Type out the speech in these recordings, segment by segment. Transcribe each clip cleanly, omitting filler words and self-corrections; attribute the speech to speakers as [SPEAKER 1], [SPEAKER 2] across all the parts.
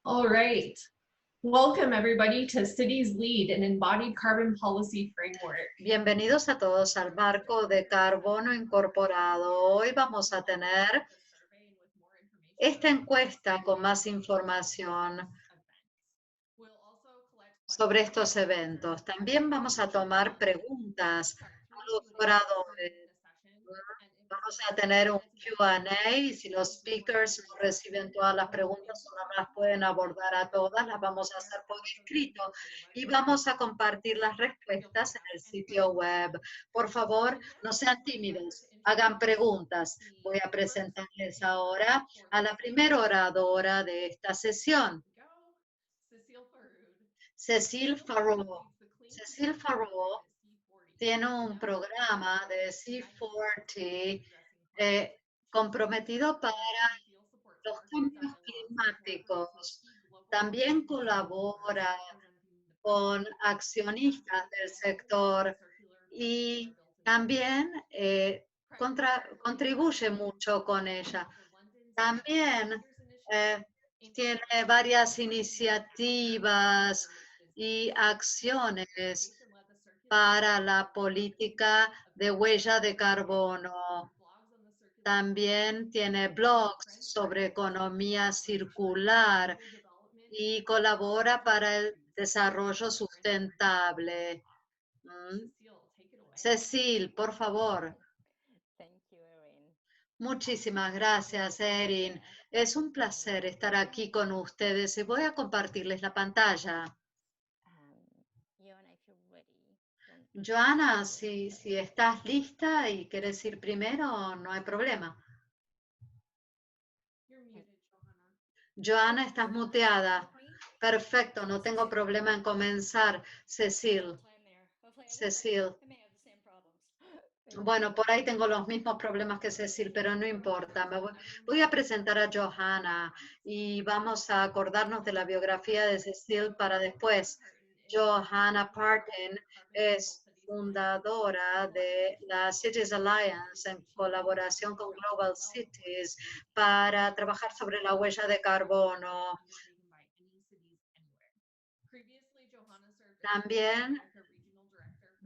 [SPEAKER 1] All right. Welcome everybody to Cities Lead, an embodied carbon policy framework.
[SPEAKER 2] Bienvenidos a todos al marco de carbono incorporado. Hoy vamos a tener esta encuesta con más información sobre estos eventos. También vamos a tomar preguntas a los oradores. Vamos a tener un Q&A y si los speakers no reciben todas las preguntas o no las pueden abordar a todas, las vamos a hacer por escrito y vamos a compartir las respuestas en el sitio web. Por favor, no sean tímidos, hagan preguntas. Voy a presentarles ahora a la primera oradora de esta sesión, Cecile Farreau. Cecile Farreau tiene un programa de C40 comprometido para los cambios climáticos. También colabora con accionistas del sector y también contribuye mucho con ella. También tiene varias iniciativas y acciones para la política de huella de carbono. También tiene blogs sobre economía circular y colabora para el desarrollo sustentable. Cecil, por favor. Muchísimas gracias, Erin. Es un placer estar aquí con ustedes y voy a compartirles la pantalla. Joana, si estás lista y quieres ir primero, no hay problema. Joana, estás muteada. Perfecto, no tengo problema en comenzar. Cecil. Cecil. Bueno, por ahí tengo los mismos problemas que Cecil, pero no importa. Voy a presentar a Johanna y vamos a acordarnos de la biografía de Cecil para después. Johanna Parton es fundadora de la Cities Alliance en colaboración con Global Cities para trabajar sobre la huella de carbono. También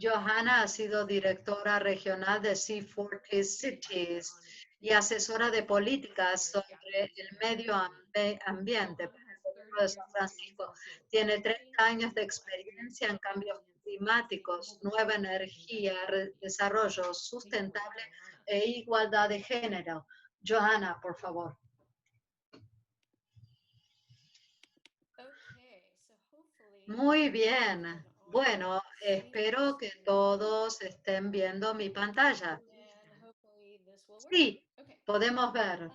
[SPEAKER 2] Johanna ha sido directora regional de C40 Cities y asesora de políticas sobre el medio ambiente para el gobierno de San Francisco. Tiene 30 años de experiencia en cambios climáticos, nueva energía, desarrollo sustentable e igualdad de género. Johanna, por favor. Muy bien. Bueno, espero que todos estén viendo mi pantalla. Sí, podemos ver.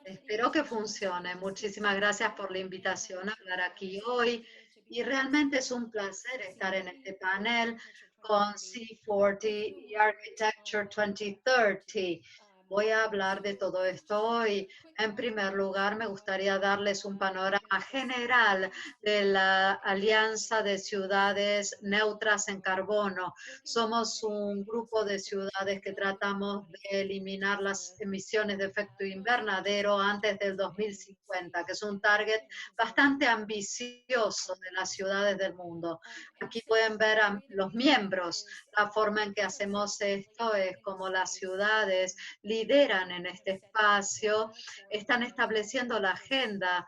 [SPEAKER 2] Espero que funcione. Muchísimas gracias por la invitación a hablar aquí hoy. Y realmente es un placer estar en este panel con C40 y Architecture 2030. Voy a hablar de todo esto hoy. En primer lugar, me gustaría darles un panorama general de la Alianza de Ciudades Neutras en Carbono. Somos un grupo de ciudades que tratamos de eliminar las emisiones de efecto invernadero antes del 2050, que es un target bastante ambicioso de las ciudades del mundo. Aquí pueden ver a los miembros. La forma en que hacemos esto es como las ciudades lideran en este espacio, están estableciendo la agenda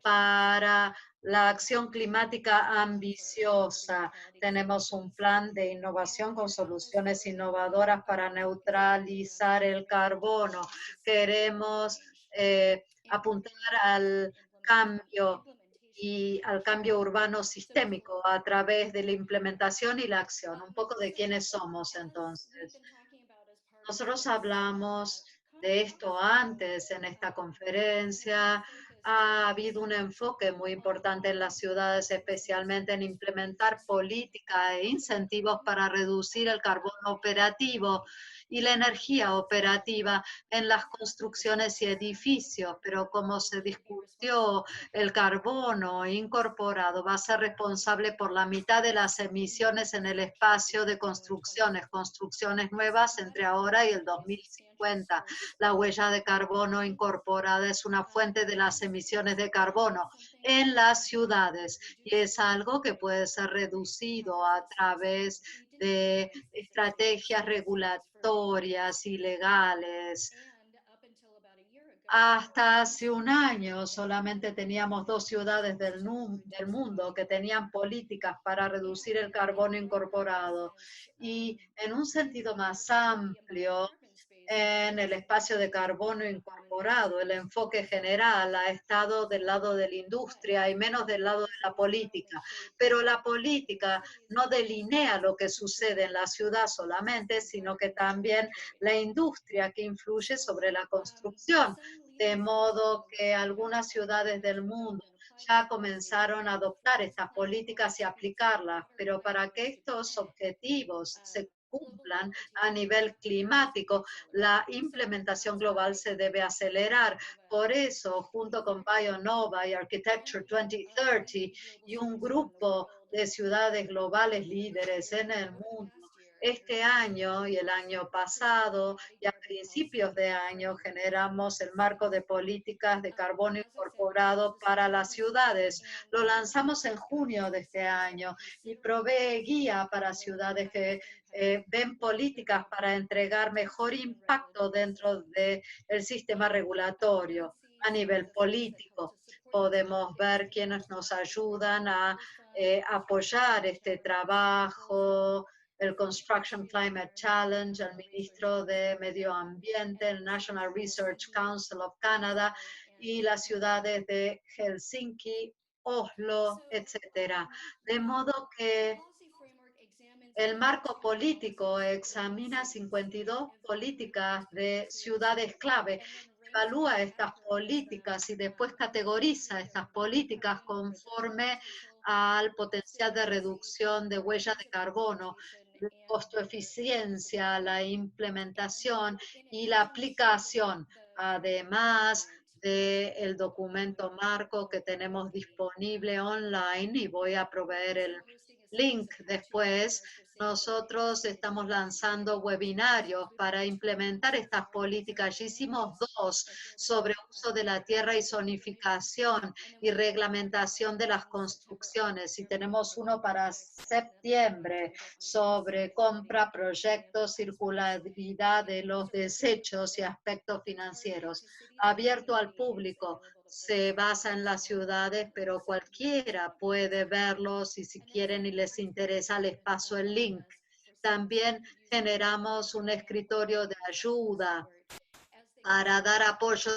[SPEAKER 2] para la acción climática ambiciosa. Tenemos un plan de innovación con soluciones innovadoras para neutralizar el carbono. Queremos apuntar al cambio y al cambio urbano sistémico a través de la implementación y la acción. Un poco de quiénes somos entonces. Nosotros hablamos de esto antes en esta conferencia. Ha habido un enfoque muy importante en las ciudades, especialmente en implementar política e incentivos para reducir el carbono operativo y la energía operativa en las construcciones y edificios. Pero como se discutió, el carbono incorporado va a ser responsable por la mitad de las emisiones en el espacio de construcciones nuevas entre ahora y el 2050. cuenta. La huella de carbono incorporada es una fuente de las emisiones de carbono en las ciudades y es algo que puede ser reducido a través de estrategias regulatorias y legales. Hasta hace un año solamente teníamos dos ciudades del mundo que tenían políticas para reducir el carbono incorporado. Y en un sentido más amplio, en el espacio de carbono incorporado, el enfoque general ha estado del lado de la industria y menos del lado de la política. Pero la política no delinea lo que sucede en la ciudad solamente, sino que también la industria que influye sobre la construcción. De modo que algunas ciudades del mundo ya comenzaron a adoptar estas políticas y aplicarlas, pero para que estos objetivos se cumplan a nivel climático, la implementación global se debe acelerar. Por eso, junto con BioNova y Architecture 2030 y un grupo de ciudades globales líderes en el mundo, este año y el año pasado y a principios de año generamos el marco de políticas de carbono incorporado para las ciudades. Lo lanzamos en junio de este año y provee guía para ciudades que ven políticas para entregar mejor impacto dentro del sistema regulatorio a nivel político. Podemos ver quiénes nos ayudan a apoyar este trabajo, el Construction Climate Challenge, el ministro de Medio Ambiente, el National Research Council of Canada y las ciudades de Helsinki, Oslo, etcétera. De modo que el marco político examina 52 políticas de ciudades clave, evalúa estas políticas y después categoriza estas políticas conforme al potencial de reducción de huella de carbono, costo eficiencia, la implementación y la aplicación, además del documento marco que tenemos disponible online y voy a proveer el link después. Nosotros estamos lanzando webinarios para implementar estas políticas. Ya hicimos dos sobre uso de la tierra y zonificación y reglamentación de las construcciones. Y tenemos uno para septiembre sobre compra, proyectos, circularidad de los desechos y aspectos financieros. Abierto al público, se basa en las ciudades, pero cualquiera puede verlos y si quieren y les interesa les paso el link. También generamos un escritorio de ayuda para dar apoyo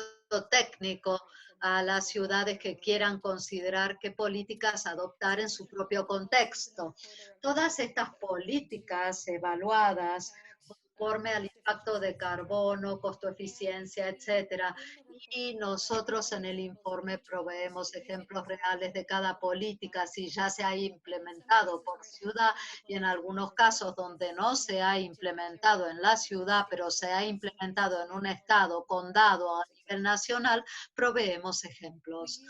[SPEAKER 2] técnico a las ciudades que quieran considerar qué políticas adoptar en su propio contexto. Todas estas políticas evaluadas conforme al impacto de carbono, costo eficiencia, etcétera. Y nosotros en el informe proveemos ejemplos reales de cada política, si ya se ha implementado por ciudad y en algunos casos donde no se ha implementado en la ciudad, pero se ha implementado en un estado, condado a nivel nacional, proveemos ejemplos.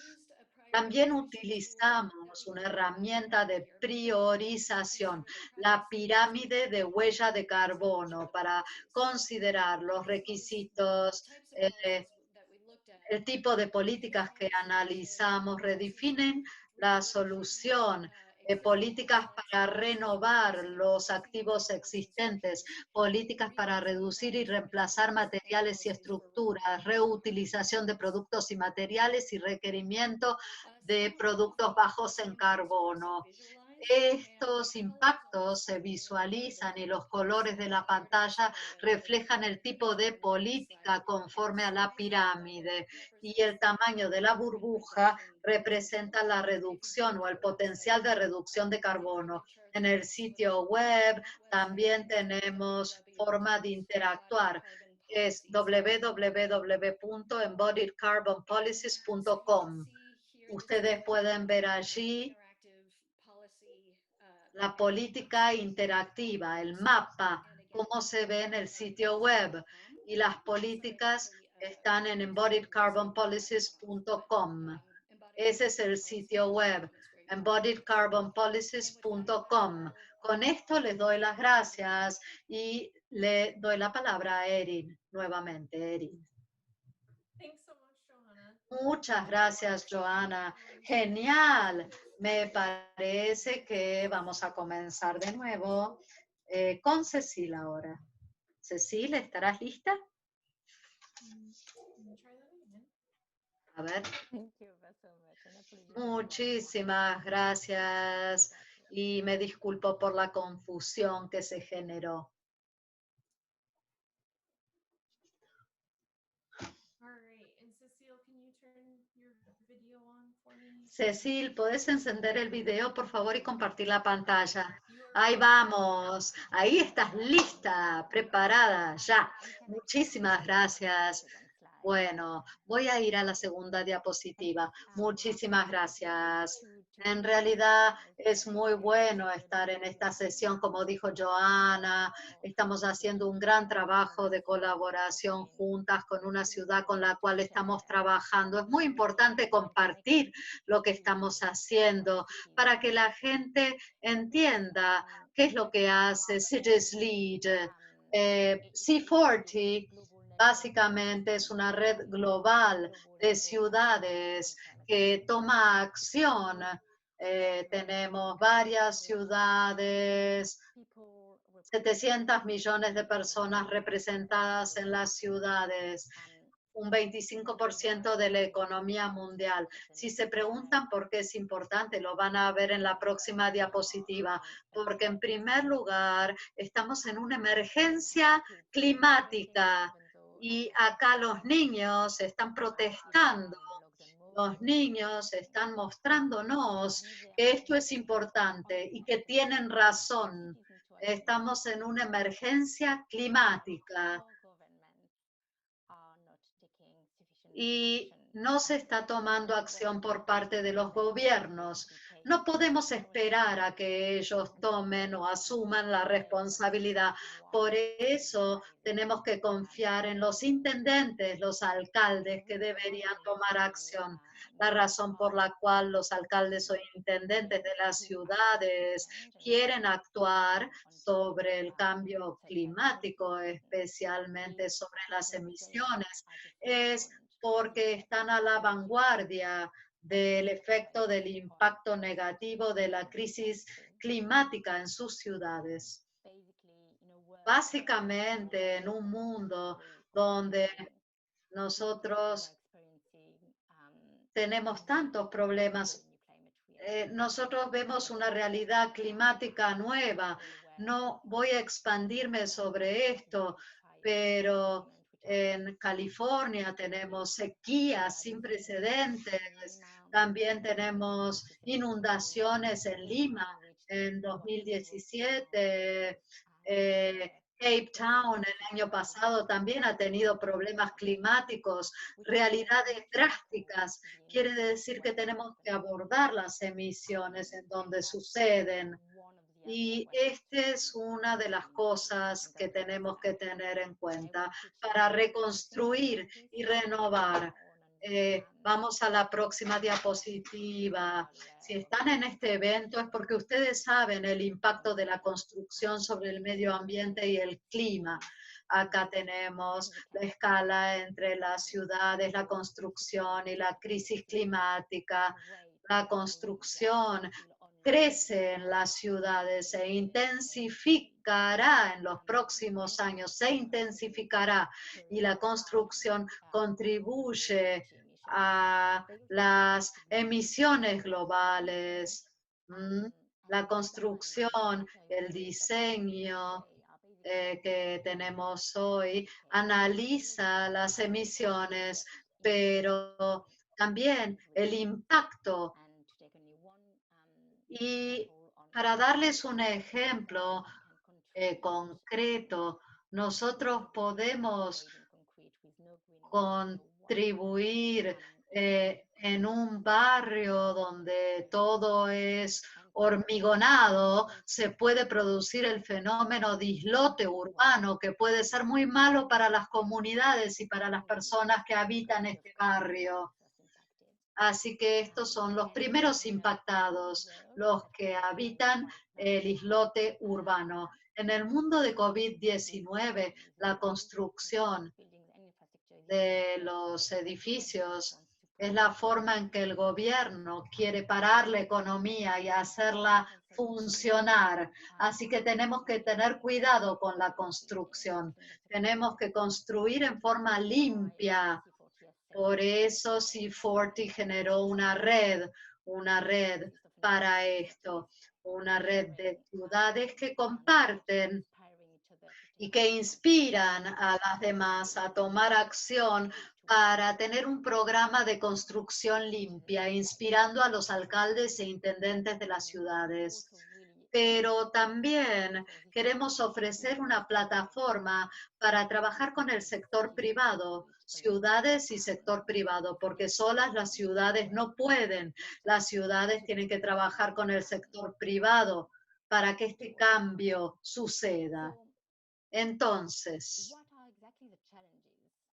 [SPEAKER 2] También utilizamos una herramienta de priorización, la pirámide de huella de carbono, para considerar los requisitos, el tipo de políticas que analizamos, redefinen la solución, políticas para renovar los activos existentes, políticas para reducir y reemplazar materiales y estructuras, reutilización de productos y materiales y requerimiento de productos bajos en carbono. Estos impactos se visualizan y los colores de la pantalla reflejan el tipo de política conforme a la pirámide y el tamaño de la burbuja representa la reducción o el potencial de reducción de carbono. En el sitio web también tenemos forma de interactuar. Es www.embodiedcarbonpolicies.com. Ustedes pueden ver allí la política interactiva, el mapa, cómo se ve en el sitio web y las políticas están en embodiedcarbonpolicies.com. Ese es el sitio web. embodiedcarbonpolicies.com. Con esto les doy las gracias y le doy la palabra a Erin nuevamente. Erin. Muchas gracias, Joana. Genial. Me parece que vamos a comenzar de nuevo con Cecil ahora. Cecil, ¿estarás lista? A ver. Muchísimas gracias y me disculpo por la confusión que se generó. Cecil, ¿puedes encender el video, por favor, y compartir la pantalla? Ahí vamos. Ahí estás lista, preparada, ya. Muchísimas gracias. Bueno, voy a ir a la segunda diapositiva. Muchísimas gracias. En realidad es muy bueno estar en esta sesión, como dijo Joana. Estamos haciendo un gran trabajo de colaboración juntas con una ciudad con la cual estamos trabajando. Es muy importante compartir lo que estamos haciendo para que la gente entienda qué es lo que hace Cities Lead. C40 básicamente es una red global de ciudades que toma acción. Tenemos varias ciudades, 700 millones de personas representadas en las ciudades, un 25% de la economía mundial. Si se preguntan por qué es importante, lo van a ver en la próxima diapositiva, porque en primer lugar estamos en una emergencia climática y acá los niños están protestando. Los niños están mostrándonos que esto es importante y que tienen razón. Estamos en una emergencia climática y no se está tomando acción por parte de los gobiernos. No podemos esperar a que ellos tomen o asuman la responsabilidad. Por eso tenemos que confiar en los intendentes, los alcaldes que deberían tomar acción. La razón por la cual los alcaldes o intendentes de las ciudades quieren actuar sobre el cambio climático, especialmente sobre las emisiones, es porque están a la vanguardia del efecto del impacto negativo de la crisis climática en sus ciudades. Básicamente, en un mundo donde nosotros tenemos tantos problemas, nosotros vemos una realidad climática nueva. No voy a expandirme sobre esto, pero en California tenemos sequías sin precedentes, también tenemos inundaciones en Lima en 2017. Cape Town el año pasado también ha tenido problemas climáticos, realidades drásticas. Quiere decir que tenemos que abordar las emisiones en donde suceden. Y esta es una de las cosas que tenemos que tener en cuenta para reconstruir y renovar. Vamos a la próxima diapositiva. Si están en este evento es porque ustedes saben el impacto de la construcción sobre el medio ambiente y el clima. Acá tenemos la escala entre las ciudades, la construcción y la crisis climática. La construcción crece en las ciudades, se intensificará en los próximos años, se intensificará y la construcción contribuye a las emisiones globales. La construcción, el diseño que tenemos hoy analiza las emisiones, pero también el impacto. Y para darles un ejemplo concreto, nosotros podemos contribuir en un barrio donde todo es hormigonado, se puede producir el fenómeno de islote urbano que puede ser muy malo para las comunidades y para las personas que habitan este barrio. Así que estos son los primeros impactados, los que habitan el islote urbano. En el mundo de COVID-19, la construcción de los edificios es la forma en que el gobierno quiere parar la economía y hacerla funcionar. Así que tenemos que tener cuidado con la construcción. Tenemos que construir en forma limpia. Por eso C40 generó una red para esto, una red de ciudades que comparten y que inspiran a las demás a tomar acción para tener un programa de construcción limpia, inspirando a los alcaldes e intendentes de las ciudades. Pero también queremos ofrecer una plataforma para trabajar con el sector privado, ciudades y sector privado, porque solas las ciudades no pueden. Las ciudades tienen que trabajar con el sector privado para que este cambio suceda. Entonces,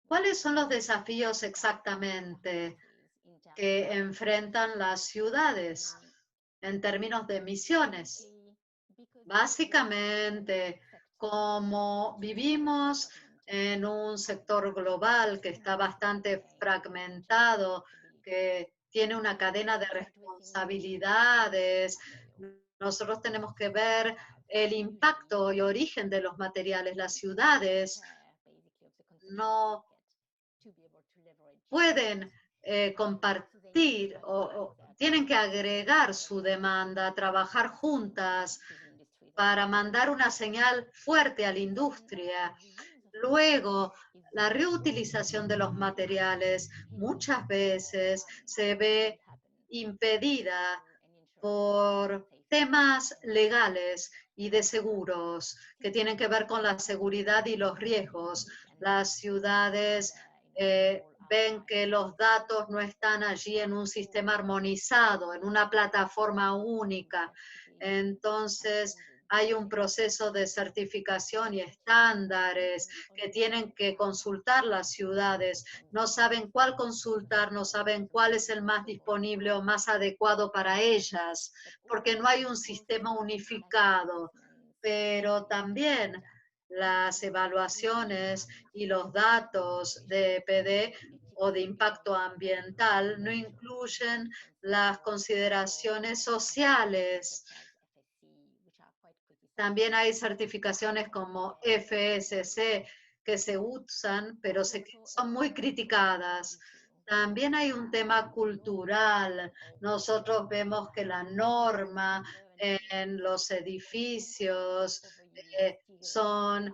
[SPEAKER 2] ¿cuáles son los desafíos exactamente que enfrentan las ciudades en términos de emisiones? Básicamente, como vivimos en un sector global que está bastante fragmentado, que tiene una cadena de responsabilidades, nosotros tenemos que ver el impacto y origen de los materiales. Las ciudades no pueden compartir o tienen que agregar su demanda, trabajar juntas para mandar una señal fuerte a la industria. Luego, la reutilización de los materiales muchas veces se ve impedida por temas legales y de seguros que tienen que ver con la seguridad y los riesgos. Las ciudades ven que los datos no están allí en un sistema armonizado, en una plataforma única. Entonces, hay un proceso de certificación y estándares que tienen que consultar las ciudades. No saben cuál consultar, no saben cuál es el más disponible o más adecuado para ellas, porque no hay un sistema unificado. Pero también las evaluaciones y los datos de EPD o de impacto ambiental no incluyen las consideraciones sociales. También hay certificaciones como FSC que se usan, pero son muy criticadas. También hay un tema cultural. Nosotros vemos que la norma en los edificios son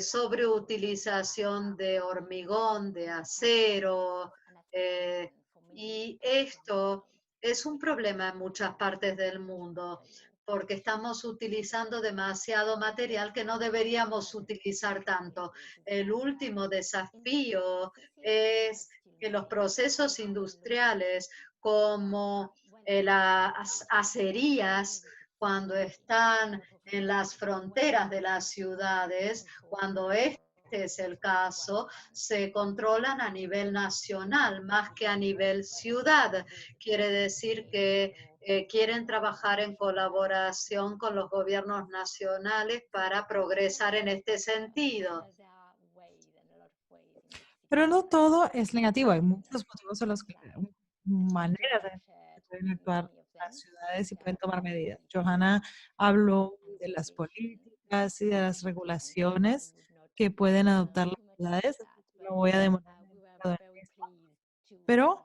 [SPEAKER 2] sobreutilización de hormigón, de acero, y esto es un problema en muchas partes del mundo porque estamos utilizando demasiado material que no deberíamos utilizar tanto. El último desafío es que los procesos industriales como las acerías, cuando están en las fronteras de las ciudades, cuando este es el caso, se controlan a nivel nacional más que a nivel ciudad. Quiere decir que quieren trabajar en colaboración con los gobiernos nacionales para progresar en este sentido.
[SPEAKER 3] Pero no todo es negativo. Hay muchos motivos en los que maneras en que pueden actuar las ciudades y pueden tomar medidas. Johanna habló de las políticas y de las regulaciones que pueden adoptar las ciudades. No voy a demorar demasiado en esto, pero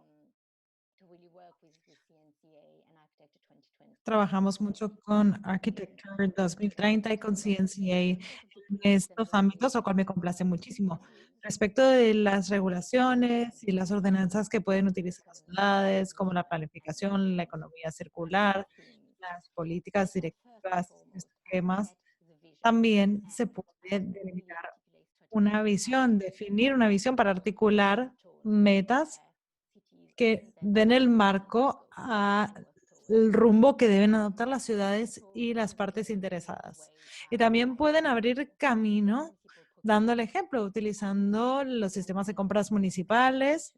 [SPEAKER 3] trabajamos mucho con Architecture 2030 y con CNCA en estos ámbitos, lo cual me complace muchísimo. Respecto de las regulaciones y las ordenanzas que pueden utilizar las ciudades, como la planificación, la economía circular, las políticas directivas, esquemas, también se puede delimitar una visión, definir una visión para articular metas que den el marco al rumbo que deben adoptar las ciudades y las partes interesadas. Y también pueden abrir camino dando el ejemplo, utilizando los sistemas de compras municipales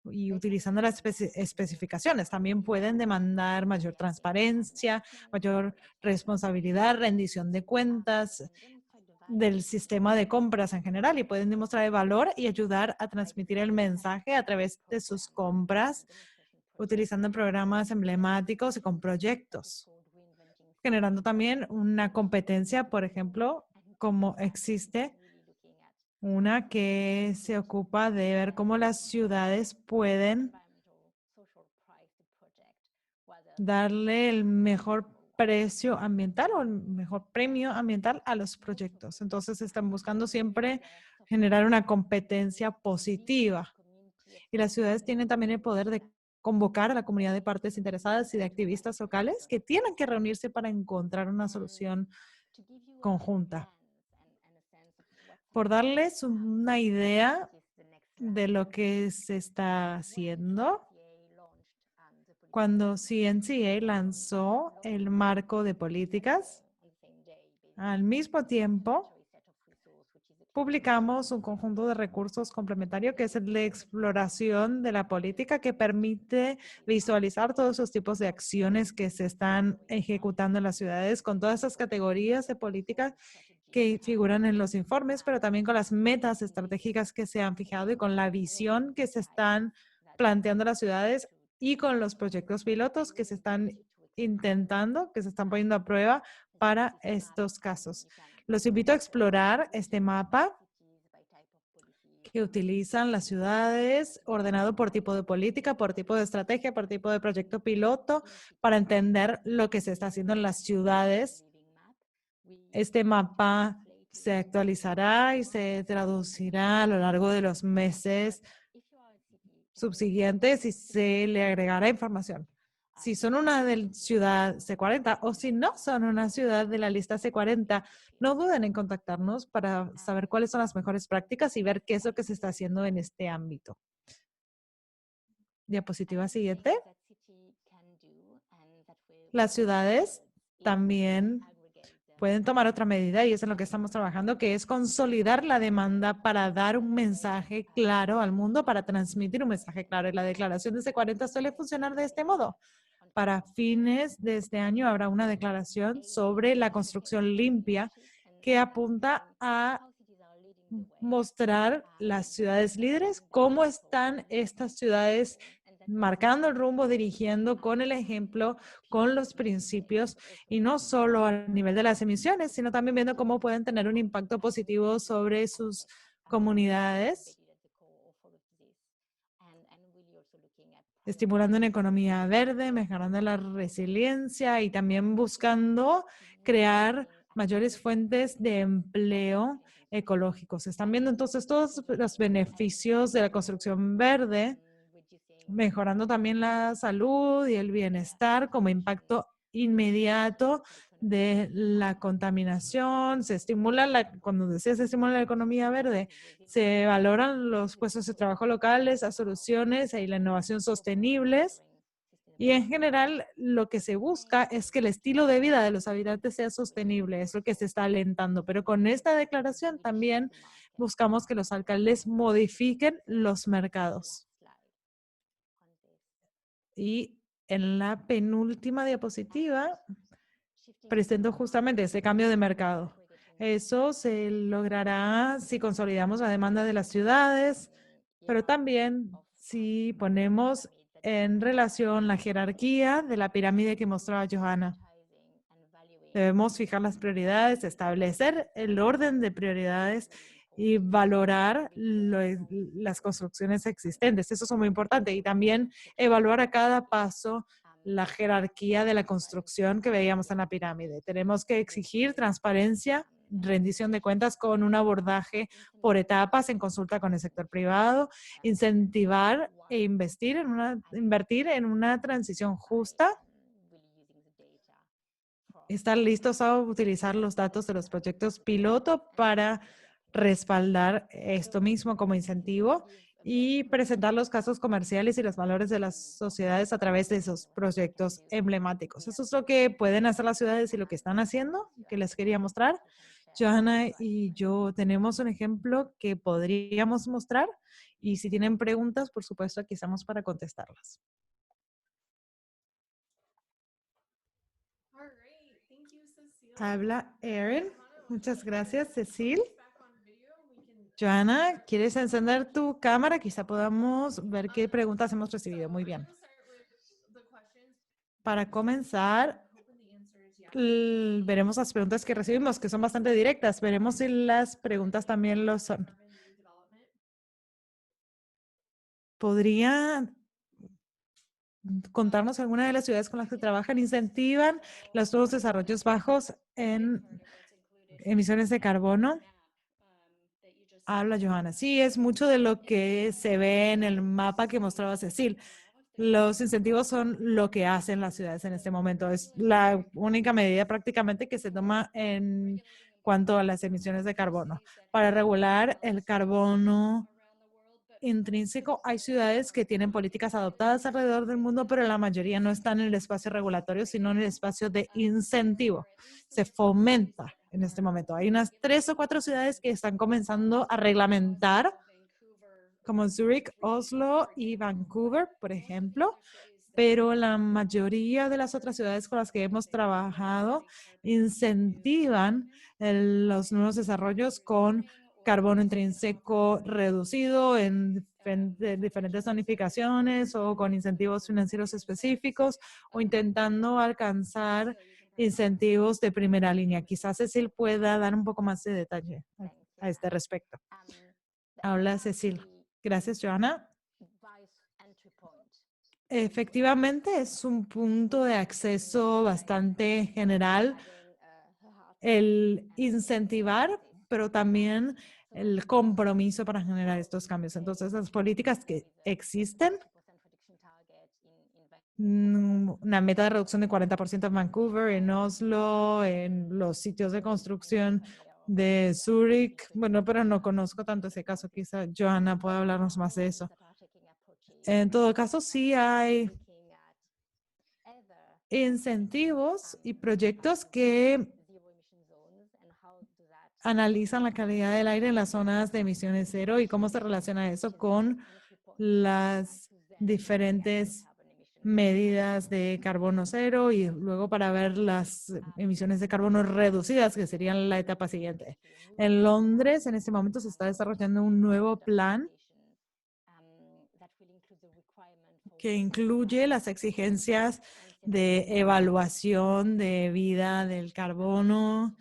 [SPEAKER 3] y utilizando las especificaciones. También pueden demandar mayor transparencia, mayor responsabilidad, rendición de cuentas del sistema de compras en general y pueden demostrar el valor y ayudar a transmitir el mensaje a través de sus compras utilizando programas emblemáticos y con proyectos, generando también una competencia, por ejemplo, como existe una que se ocupa de ver cómo las ciudades pueden darle el mejor precio ambiental o el mejor premio ambiental a los proyectos. Entonces están buscando siempre generar una competencia positiva. Y las ciudades tienen también el poder de convocar a la comunidad de partes interesadas y de activistas locales que tienen que reunirse para encontrar una solución conjunta. Por darles una idea de lo que se está haciendo, cuando CNCA lanzó el marco de políticas, al mismo tiempo publicamos un conjunto de recursos complementarios que es el de exploración de la política que permite visualizar todos los tipos de acciones que se están ejecutando en las ciudades con todas esas categorías de política que figuran en los informes, pero también con las metas estratégicas que se han fijado y con la visión que se están planteando las ciudades y con los proyectos pilotos que se están intentando, que se están poniendo a prueba para estos casos. Los invito a explorar este mapa que utilizan las ciudades, ordenado por tipo de política, por tipo de estrategia, por tipo de proyecto piloto, para entender lo que se está haciendo en las ciudades. Este mapa se actualizará y se traducirá a lo largo de los meses subsiguientes y se le agregará información. Si son una de ciudad C40 o si no son una ciudad de la lista C40, no duden en contactarnos para saber cuáles son las mejores prácticas y ver qué es lo que se está haciendo en este ámbito. Diapositiva siguiente. Las ciudades también pueden tomar otra medida y es en lo que estamos trabajando, que es consolidar la demanda para dar un mensaje claro al mundo, para transmitir un mensaje claro. Y la declaración de C40 suele funcionar de este modo. Para fines de este año habrá una declaración sobre la construcción limpia que apunta a mostrar las ciudades líderes, cómo están estas ciudades marcando el rumbo, dirigiendo con el ejemplo, con los principios, y no solo a nivel de las emisiones, sino también viendo cómo pueden tener un impacto positivo sobre sus comunidades, estimulando una economía verde, mejorando la resiliencia y también buscando crear mayores fuentes de empleo ecológicos. Están viendo entonces todos los beneficios de la construcción verde, mejorando también la salud y el bienestar como impacto inmediato de la contaminación. Se estimula, cuando decía se estimula la economía verde, se valoran los puestos de trabajo locales, las soluciones y la innovación sostenibles. Y en general, lo que se busca es que el estilo de vida de los habitantes sea sostenible, es lo que se está alentando. Pero con esta declaración también buscamos que los alcaldes modifiquen los mercados. Y en la penúltima diapositiva presento justamente ese cambio de mercado. Eso se logrará si consolidamos la demanda de las ciudades, pero también si ponemos en relación la jerarquía de la pirámide que mostraba Johanna. Debemos fijar las prioridades, establecer el orden de prioridades y valorar las construcciones existentes. Eso es muy importante. Y también evaluar a cada paso la jerarquía de la construcción que veíamos en la pirámide. Tenemos que exigir transparencia, rendición de cuentas con un abordaje por etapas en consulta con el sector privado, incentivar e invertir en una transición justa, estar listos a utilizar los datos de los proyectos piloto para respaldar esto mismo como incentivo y presentar los casos comerciales y los valores de las sociedades a través de esos proyectos emblemáticos. Eso es lo que pueden hacer las ciudades y lo que están haciendo, que les quería mostrar. Johanna y yo tenemos un ejemplo que podríamos mostrar y si tienen preguntas, por supuesto, aquí estamos para contestarlas. Habla Erin. Muchas gracias, Cecil. Johanna, ¿quieres encender tu cámara? Quizá podamos ver qué preguntas hemos recibido. Muy bien. Para comenzar, veremos las preguntas que recibimos, que son bastante directas. Veremos si las preguntas también lo son. ¿Podría contarnos alguna de las ciudades con las que trabajan incentivan los nuevos desarrollos bajos en emisiones de carbono? Habla Johanna. Sí, es mucho de lo que se ve en el mapa que mostraba Cecil. Los incentivos son lo que hacen las ciudades en este momento. Es la única medida prácticamente que se toma en cuanto a las emisiones de carbono. Para regular el carbono intrínseco, hay ciudades que tienen políticas adoptadas alrededor del mundo, pero la mayoría no están en el espacio regulatorio, sino en el espacio de incentivo. Se fomenta en este momento. Hay unas 3 o 4 ciudades que están comenzando a reglamentar, como Zurich, Oslo y Vancouver, por ejemplo, pero la mayoría de las otras ciudades con las que hemos trabajado incentivan los nuevos desarrollos con carbono intrínseco reducido en diferentes zonificaciones o con incentivos financieros específicos o intentando alcanzar incentivos de primera línea. Quizás Cecil pueda dar un poco más de detalle a este respecto. Habla Cecil. Gracias, Johanna. Efectivamente, es un punto de acceso bastante general el incentivar, pero también el compromiso para generar estos cambios. Entonces, las políticas que existen, una meta de reducción de 40% en Vancouver, en Oslo, en los sitios de construcción de Zurich. Bueno, pero no conozco tanto ese caso. Quizá Johanna pueda hablarnos más de eso. En todo caso, sí hay incentivos y proyectos que analizan la calidad del aire en las zonas de emisiones cero y cómo se relaciona eso con las diferentes medidas de carbono cero y luego para ver las emisiones de carbono reducidas, que serían la etapa siguiente. En Londres, en este momento, se está desarrollando un nuevo plan que incluye las exigencias de evaluación de vida del carbono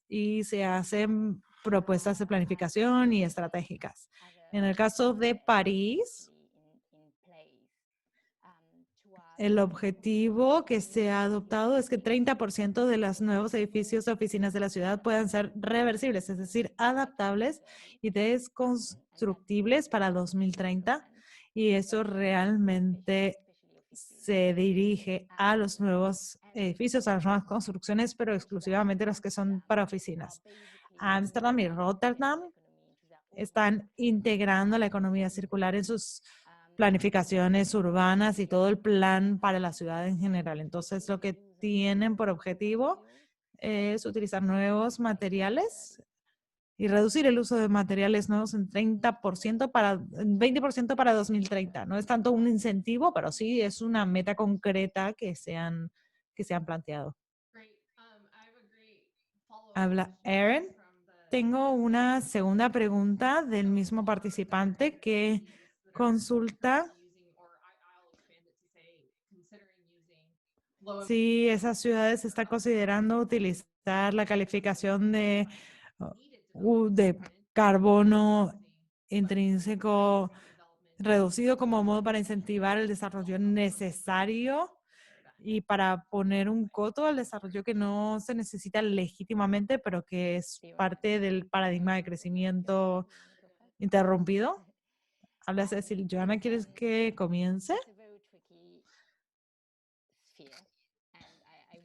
[SPEAKER 3] y se hacen propuestas de planificación y estratégicas. En el caso de París, el objetivo que se ha adoptado es que 30% de los nuevos edificios de oficinas de la ciudad puedan ser reversibles, es decir, adaptables y desconstructibles para 2030. Y eso realmente se dirige a los nuevos edificios, a las nuevas construcciones, pero exclusivamente los que son para oficinas. Ámsterdam y Rotterdam están integrando la economía circular en sus planificaciones urbanas y todo el plan para la ciudad en general. Entonces, lo que tienen por objetivo es utilizar nuevos materiales y reducir el uso de materiales nuevos en 30% para 20% para 2030. No es tanto un incentivo, pero sí es una meta concreta que se han planteado. Habla Erin. Tengo una segunda pregunta del mismo participante que consulta si esas ciudades están considerando utilizar la calificación de carbono intrínseco reducido como modo para incentivar el desarrollo necesario y para poner un coto al desarrollo que no se necesita legítimamente, pero que es parte del paradigma de crecimiento interrumpido. Habla Cecil. Johanna, ¿quieres que comience?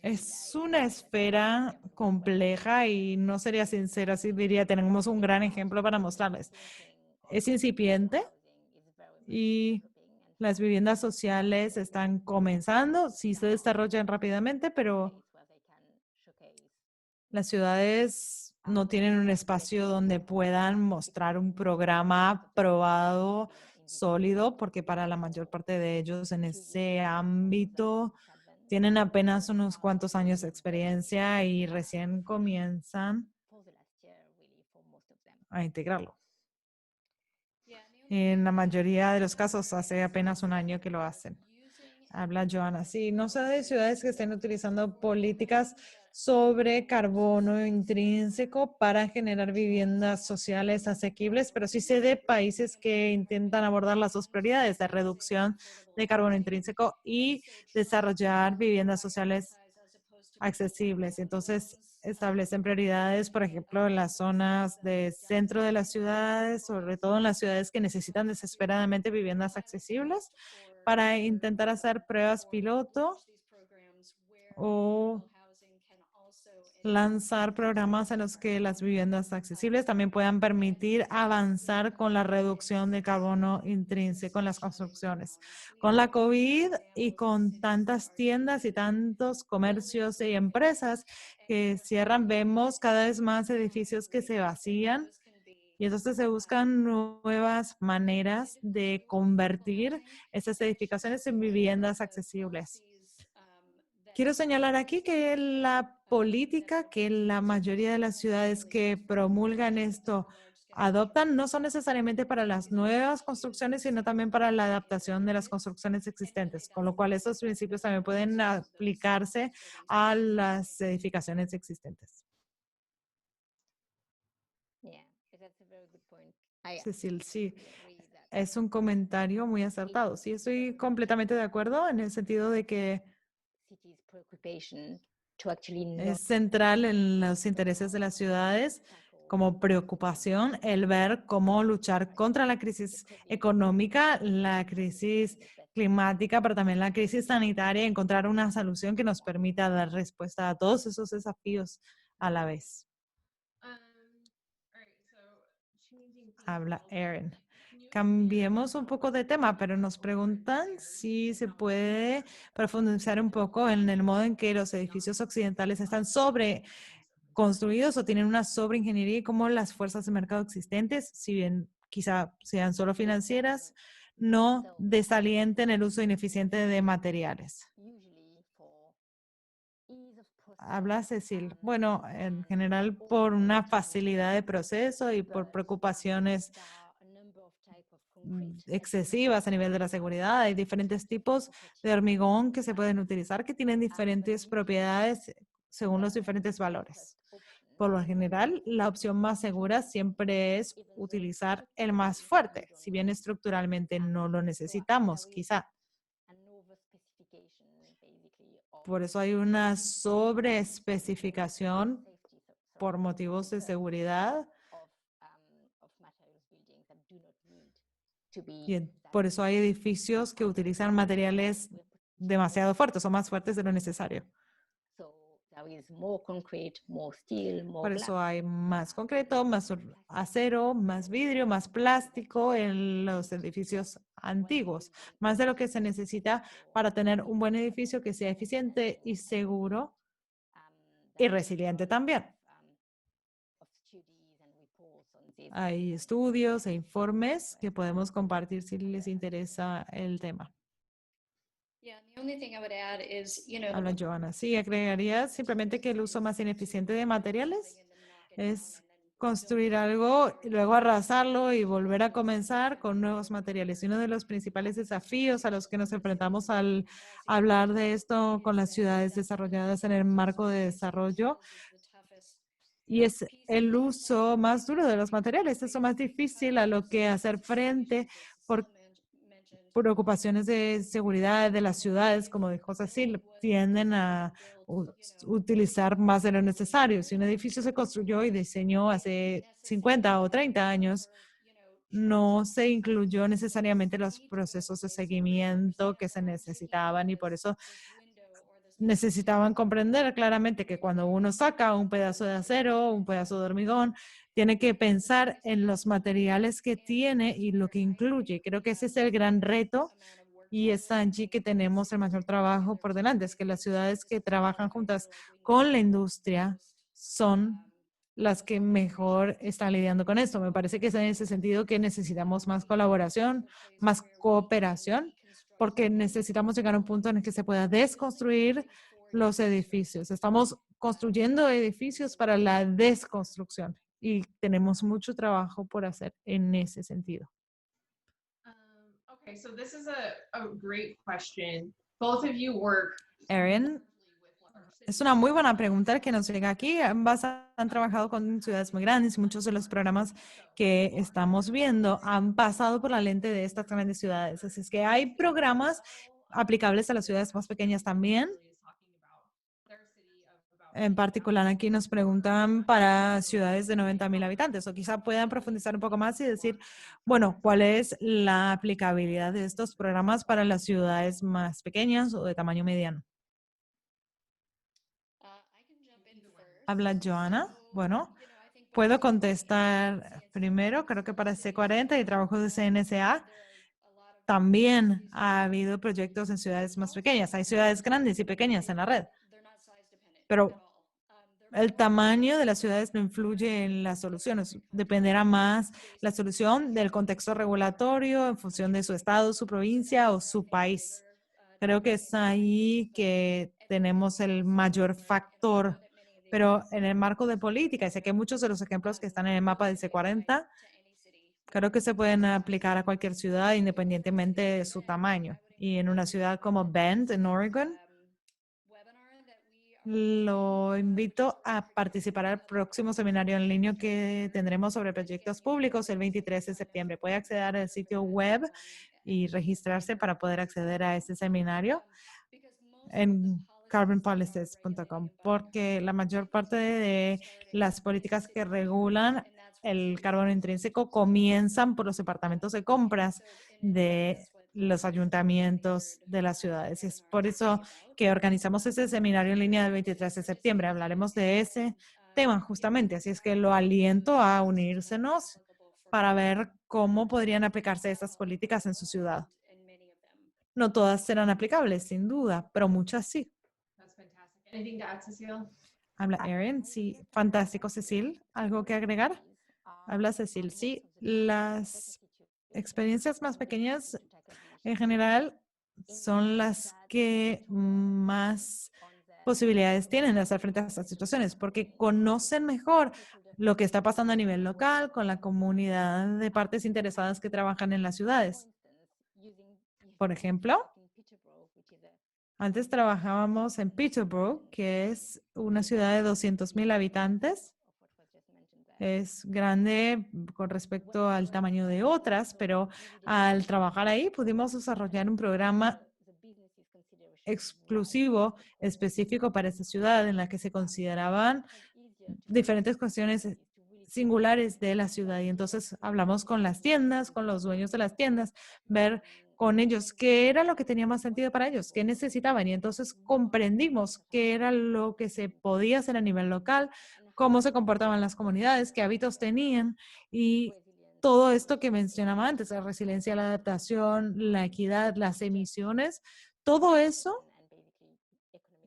[SPEAKER 3] Es una esfera compleja y no sería sincera si diría tenemos un gran ejemplo para mostrarles. Es incipiente y las viviendas sociales están comenzando, sí se desarrollan rápidamente, pero Las ciudades no tienen un espacio donde puedan mostrar un programa probado, sólido, porque para la mayor parte de ellos en ese ámbito tienen apenas unos cuantos años de experiencia y recién comienzan a integrarlo. En la mayoría de los casos hace apenas un año que lo hacen. Habla Joana. Sí, no sé de ciudades que estén utilizando políticas sobre carbono intrínseco para generar viviendas sociales asequibles, pero sí sé de países que intentan abordar las dos prioridades de reducción de carbono intrínseco y desarrollar viviendas sociales accesibles. Entonces, establecen prioridades, por ejemplo, en las zonas de centro de las ciudades, sobre todo en las ciudades que necesitan desesperadamente viviendas accesibles, para intentar hacer pruebas piloto o lanzar programas en los que las viviendas accesibles también puedan permitir avanzar con la reducción de carbono intrínseco en las construcciones. Con la COVID y con tantas tiendas y tantos comercios y empresas que cierran, vemos cada vez más edificios que se vacían y entonces se buscan nuevas maneras de convertir esas edificaciones en viviendas accesibles. Quiero señalar aquí que la política que la mayoría de las ciudades que promulgan esto adoptan no son necesariamente para las nuevas construcciones, sino también para la adaptación de las construcciones existentes, con lo cual esos principios también pueden aplicarse a las edificaciones existentes. Cecil, sí, es un comentario muy acertado. Sí, estoy completamente de acuerdo en el sentido de que es central en los intereses de las ciudades como preocupación el ver cómo luchar contra la crisis económica, la crisis climática, pero también la crisis sanitaria, encontrar una solución que nos permita dar respuesta a todos esos desafíos a la vez. Habla Erin. Cambiemos un poco de tema, pero nos preguntan si se puede profundizar un poco en el modo en que los edificios occidentales están sobreconstruidos o tienen una sobreingeniería y cómo las fuerzas de mercado existentes, si bien quizá sean solo financieras, no desalienten el uso ineficiente de materiales. Habla Cecil. Bueno, en general por una facilidad de proceso y por preocupaciones excesivas a nivel de la seguridad. Hay diferentes tipos de hormigón que se pueden utilizar que tienen diferentes propiedades según los diferentes valores. Por lo general, la opción más segura siempre es utilizar el más fuerte, si bien estructuralmente no lo necesitamos, quizá. Por eso hay una sobreespecificación por motivos de seguridad. Y por eso hay edificios que utilizan materiales demasiado fuertes o más fuertes de lo necesario. Por eso hay más concreto, más acero, más vidrio, más plástico en los edificios antiguos, más de lo que se necesita para tener un buen edificio que sea eficiente y seguro y resiliente también. Hay estudios e informes que podemos compartir si les interesa el tema. Habla Joana. Sí, agregaría simplemente que el uso más ineficiente de materiales es construir algo y luego arrasarlo y volver a comenzar con nuevos materiales. Y uno de los principales desafíos a los que nos enfrentamos al hablar de esto con las ciudades desarrolladas en el marco de desarrollo y es el uso más duro de los materiales, eso más difícil a lo que hacer frente por preocupaciones de seguridad de las ciudades, como dijo Cecil, tienden a utilizar más de lo necesario. Si un edificio se construyó y diseñó hace 50 o 30 años, no se incluyó necesariamente los procesos de seguimiento que se necesitaban y por eso necesitaban comprender claramente que cuando uno saca un pedazo de acero, un pedazo de hormigón, tiene que pensar en los materiales que tiene y lo que incluye. Creo que ese es el gran reto y es allí que tenemos el mayor trabajo por delante, es que las ciudades que trabajan juntas con la industria son las que mejor están lidiando con esto. Me parece que es en ese sentido que necesitamos más colaboración, más cooperación, porque necesitamos llegar a un punto en el que se pueda desconstruir los edificios. Estamos construyendo edificios para la desconstrucción y tenemos mucho trabajo por hacer en ese sentido.
[SPEAKER 1] Okay, so this is a great question. Both of you work
[SPEAKER 3] Erin, es una muy buena pregunta que nos llega aquí. Ambas han trabajado con ciudades muy grandes y muchos de los programas que estamos viendo han pasado por la lente de estas grandes ciudades. Así es que hay programas aplicables a las ciudades más pequeñas también. En particular, aquí nos preguntan para ciudades de 90,000 habitantes, o quizá puedan profundizar un poco más y decir, bueno, ¿cuál es la aplicabilidad de estos programas para las ciudades más pequeñas o de tamaño mediano? Habla Joana. Bueno, puedo contestar primero. Creo que para C40 y trabajos de CNSA también ha habido proyectos en ciudades más pequeñas. Hay ciudades grandes y pequeñas en la red, pero el tamaño de las ciudades no influye en las soluciones. Dependerá más la solución del contexto regulatorio en función de su estado, su provincia o su país. Creo que es ahí que tenemos el mayor factor. Pero en el marco de política, y sé que muchos de los ejemplos que están en el mapa de C40, creo que se pueden aplicar a cualquier ciudad independientemente de su tamaño. Y en una ciudad como Bend, en Oregon, lo invito a participar al próximo seminario en línea que tendremos sobre proyectos públicos el 23 de septiembre. Puede acceder al sitio web y registrarse para poder acceder a ese seminario en carbonpolicies.com, porque la mayor parte de las políticas que regulan el carbono intrínseco comienzan por los departamentos de compras de los ayuntamientos de las ciudades. Y es por eso que organizamos ese seminario en línea del 23 de septiembre. Hablaremos de ese tema justamente, así es que lo aliento a unírsenos para ver cómo podrían aplicarse estas políticas en su ciudad. No todas serán aplicables, sin duda, pero muchas sí.
[SPEAKER 1] That's fantastic. Anything to add, Cecile?
[SPEAKER 3] Habla Erin, sí, fantástico, Cecil. ¿Algo que agregar? Habla Cecil, sí. Las experiencias más pequeñas en general son las que más posibilidades tienen de hacer frente a estas situaciones, porque conocen mejor lo que está pasando a nivel local con la comunidad de partes interesadas que trabajan en las ciudades. Por ejemplo, antes trabajábamos en Peterborough, que es una ciudad de 200,000 habitantes. Es grande con respecto al tamaño de otras, pero al trabajar ahí pudimos desarrollar un programa exclusivo, específico para esa ciudad, en la que se consideraban diferentes cuestiones singulares de la ciudad. Y entonces hablamos con las tiendas, con los dueños de las tiendas, ver con ellos qué era lo que tenía más sentido para ellos, qué necesitaban. Y entonces comprendimos qué era lo que se podía hacer a nivel local, cómo se comportaban las comunidades, qué hábitos tenían y todo esto que mencionaba antes, la resiliencia, la adaptación, la equidad, las emisiones, todo eso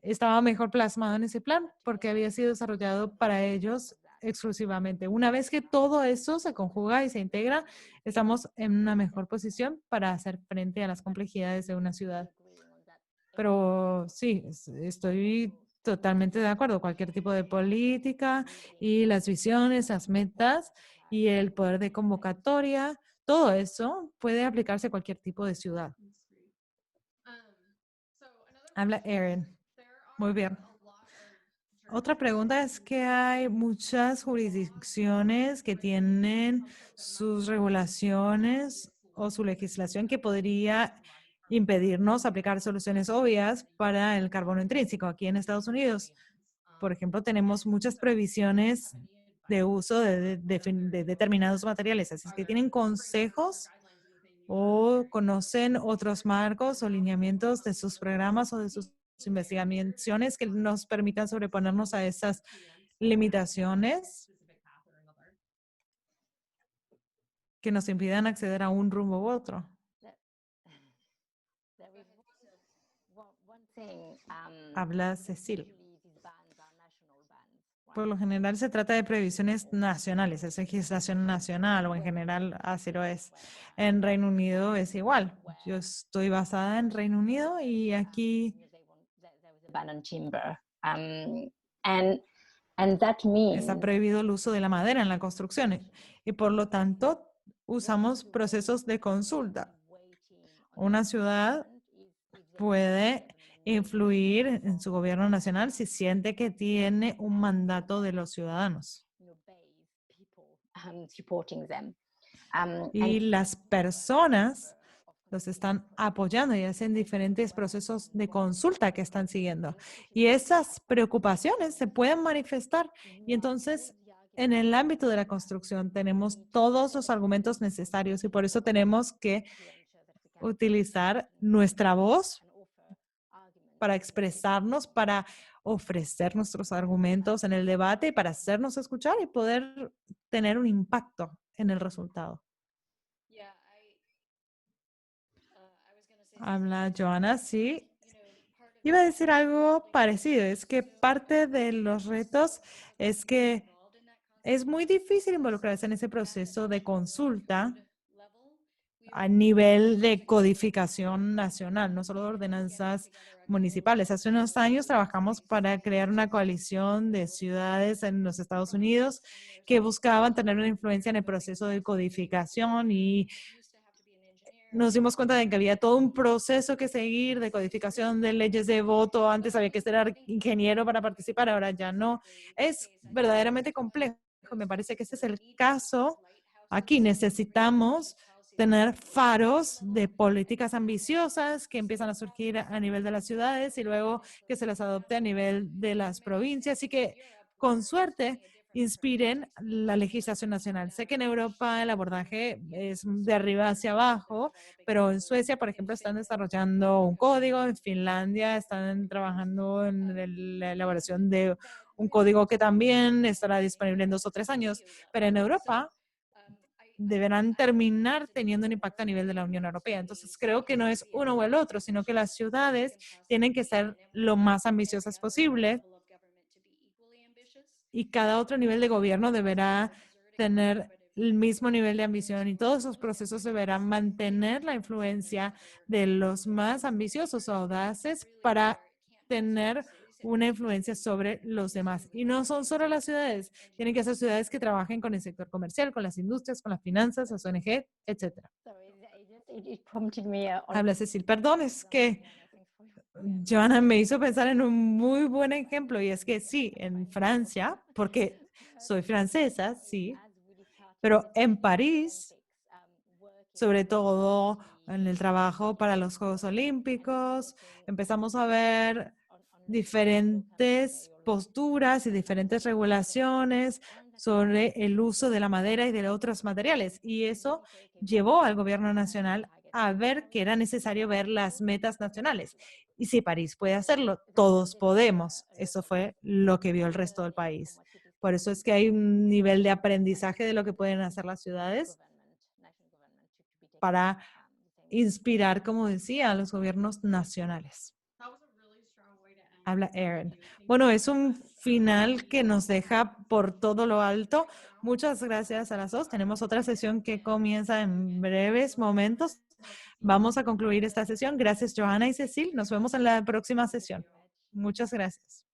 [SPEAKER 3] estaba mejor plasmado en ese plan porque había sido desarrollado para ellos exclusivamente. Una vez que todo eso se conjuga y se integra, estamos en una mejor posición para hacer frente a las complejidades de una ciudad. Pero sí, estoy totalmente de acuerdo. Cualquier tipo de política y las visiones, las metas y el poder de convocatoria, todo eso puede aplicarse a cualquier tipo de ciudad. Habla Erin. Muy bien. Otra pregunta es que hay muchas jurisdicciones que tienen sus regulaciones o su legislación que podría impedirnos aplicar soluciones obvias para el carbono intrínseco. Aquí en Estados Unidos, por ejemplo, tenemos muchas prohibiciones de uso de determinados materiales. Así es que tienen consejos o conocen otros marcos o lineamientos de sus programas o de sus investigaciones que nos permitan sobreponernos a esas limitaciones que nos impidan acceder a un rumbo u otro. Habla Cecil. Por lo general se trata de previsiones nacionales, es legislación nacional o en general así lo es. En Reino Unido es igual. Yo estoy basada en Reino Unido y aquí está prohibido el uso de la madera en la construcción y por lo tanto usamos procesos de consulta. Una ciudad puede influir en su gobierno nacional si siente que tiene un mandato de los ciudadanos. Y las personas los están apoyando y hacen diferentes procesos de consulta que están siguiendo. Y esas preocupaciones se pueden manifestar. Y entonces, en el ámbito de la construcción, tenemos todos los argumentos necesarios y por eso tenemos que utilizar nuestra voz para expresarnos, para ofrecer nuestros argumentos en el debate y para hacernos escuchar y poder tener un impacto en el resultado. Habla Joana, sí. Iba a decir algo parecido, es que parte de los retos es que es muy difícil involucrarse en ese proceso de consulta a nivel de codificación nacional, no solo de ordenanzas municipales. Hace unos años trabajamos para crear una coalición de ciudades en los Estados Unidos que buscaban tener una influencia en el proceso de codificación y nos dimos cuenta de que había todo un proceso que seguir de codificación de leyes de voto. Antes había que ser ingeniero para participar, ahora ya no. Es verdaderamente complejo. Me parece que ese es el caso. Aquí necesitamos tener faros de políticas ambiciosas que empiezan a surgir a nivel de las ciudades y luego que se las adopte a nivel de las provincias y que con suerte inspiren la legislación nacional. Sé que en Europa el abordaje es de arriba hacia abajo, pero en Suecia, por ejemplo, están desarrollando un código, en Finlandia están trabajando en la elaboración de un código que también estará disponible en 2 o 3 años, pero en Europa deberán terminar teniendo un impacto a nivel de la Unión Europea. Entonces, creo que no es uno o el otro, sino que las ciudades tienen que ser lo más ambiciosas posible y cada otro nivel de gobierno deberá tener el mismo nivel de ambición y todos esos procesos deberán mantener la influencia de los más ambiciosos o audaces para tener una influencia sobre los demás. Y no son solo las ciudades, tienen que ser ciudades que trabajen con el sector comercial, con las industrias, con las finanzas, las ONG, etc. Habla Cecil, perdón, es que Joana me hizo pensar en un muy buen ejemplo y es que sí, en Francia, porque soy francesa, sí, pero en París, sobre todo en el trabajo para los Juegos Olímpicos, empezamos a ver diferentes posturas y diferentes regulaciones sobre el uso de la madera y de otros materiales. Y eso llevó al gobierno nacional a ver que era necesario ver las metas nacionales. Y si París puede hacerlo, todos podemos. Eso fue lo que vio el resto del país. Por eso es que hay un nivel de aprendizaje de lo que pueden hacer las ciudades para inspirar, como decía, a los gobiernos nacionales. Habla Aaron. Bueno, es un final que nos deja por todo lo alto. Muchas gracias a las dos. Tenemos otra sesión que comienza en breves momentos. Vamos a concluir esta sesión. Gracias, Joana y Cecil. Nos vemos en la próxima sesión. Muchas gracias.